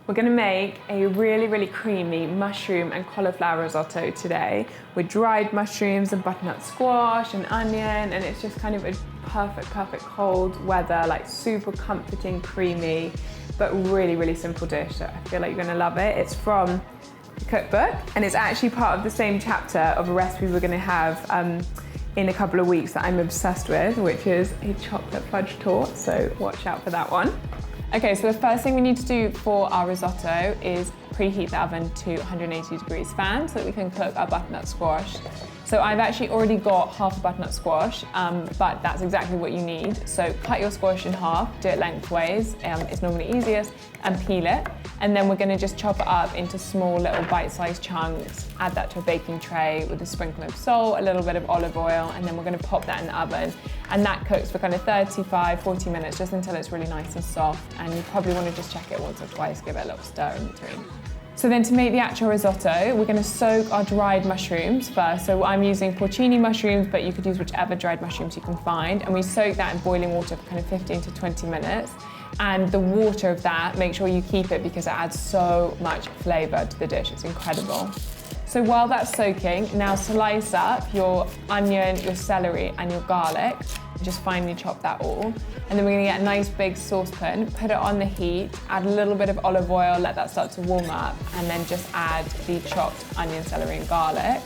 We're gonna make a really creamy mushroom and cauliflower risotto today with dried mushrooms and butternut squash and onion, and it's just kind of a perfect cold weather, like super comforting, creamy, but really simple dish. So I feel like you're gonna love it. It's from the cookbook, and it's actually part of the same chapter of a recipe we're gonna have in a couple of weeks that I'm obsessed with, which is a chocolate fudge torte, so watch out for that one. Okay, so the first thing we need to do for our risotto is preheat the oven to 180 degrees fan so that we can cook our butternut squash. So I've actually already got half a butternut squash, but that's exactly what you need. So cut your squash in half, do it lengthways, it's normally easiest, and peel it. And then we're gonna just chop it up into small little bite-sized chunks, add that to a baking tray with a sprinkle of salt, a little bit of olive oil, and then we're gonna pop that in the oven. And that cooks for kind of 35, 40 minutes, just until it's really nice and soft. And you probably wanna just check it once or twice, give it a little stir in between. So then to make the actual risotto, we're gonna soak our dried mushrooms first. So I'm using porcini mushrooms, but you could use whichever dried mushrooms you can find. And we soak that in boiling water for kind of 15 to 20 minutes. And the water of that, make sure you keep it because it adds so much flavor to the dish, it's incredible. So while that's soaking, now slice up your onion, your celery, and your garlic. Just finely chop that all. And then we're gonna get a nice big saucepan, put it on the heat, add a little bit of olive oil, let that start to warm up, and then just add the chopped onion, celery, and garlic.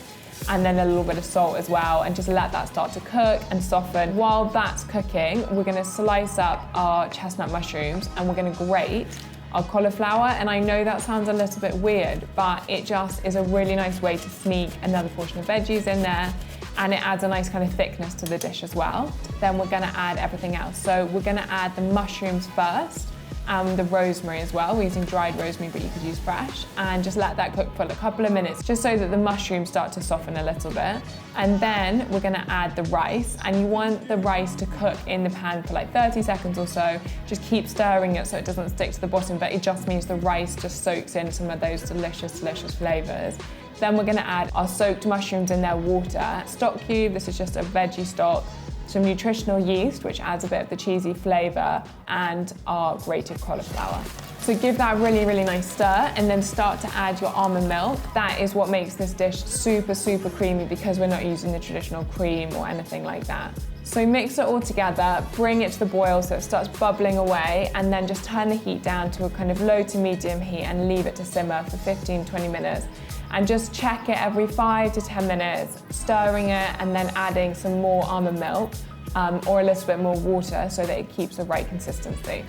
And then a little bit of salt as well, and just let that start to cook and soften. While that's cooking, we're gonna slice up our chestnut mushrooms, and we're gonna grate our cauliflower. And I know that sounds a little bit weird, but it just is a really nice way to sneak another portion of veggies in there, and it adds a nice kind of thickness to the dish as well. Then we're gonna add everything else. So we're gonna add the mushrooms first, and the rosemary as well. We're using dried rosemary, but you could use fresh, and just let that cook for a couple of minutes, just so that the mushrooms start to soften a little bit. And then we're gonna add the rice, and you want the rice to cook in the pan for like 30 seconds or so. Just keep stirring it so it doesn't stick to the bottom, but it just means the rice just soaks in some of those delicious flavors. Then we're gonna add our soaked mushrooms in their water. Stock cube, this is just a veggie stock, some nutritional yeast, which adds a bit of the cheesy flavor, and our grated cauliflower. So give that a really nice stir, and then start to add your almond milk. That is what makes this dish super creamy, because we're not using the traditional cream or anything like that. So mix it all together, bring it to the boil so it starts bubbling away, and then just turn the heat down to a kind of low to medium heat and leave it to simmer for 15-20 minutes. And just check it every 5 to 10 minutes, stirring it and then adding some more almond milk or a little bit more water so that it keeps the right consistency.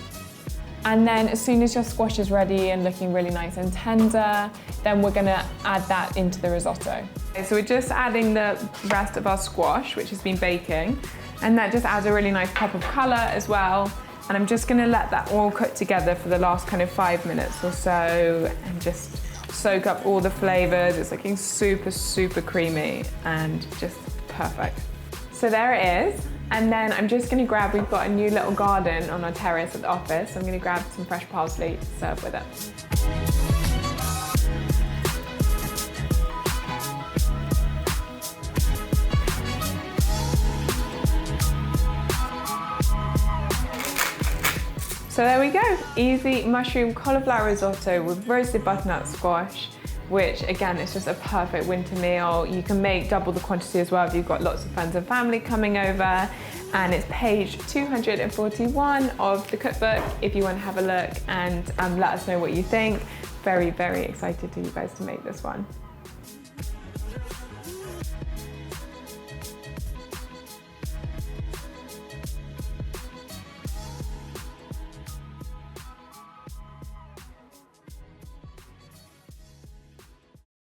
And then as soon as your squash is ready and looking really nice and tender, then we're gonna add that into the risotto. Okay, so we're just adding the rest of our squash, which has been baking, and that just adds a really nice pop of color as well. And I'm just gonna let that all cook together for the last kind of 5 minutes or so, and just soak up all the flavors. It's looking super creamy and just perfect. So there it is. And then I'm just gonna grab, we've got a new little garden on our terrace at the office. So I'm gonna grab some fresh parsley to serve with it. So there we go, easy mushroom cauliflower risotto with roasted butternut squash, which again is just a perfect winter meal. You can make double the quantity as well if you've got lots of friends and family coming over. And it's page 241 of the cookbook if you want to have a look and let us know what you think. Very excited for you guys to make this one.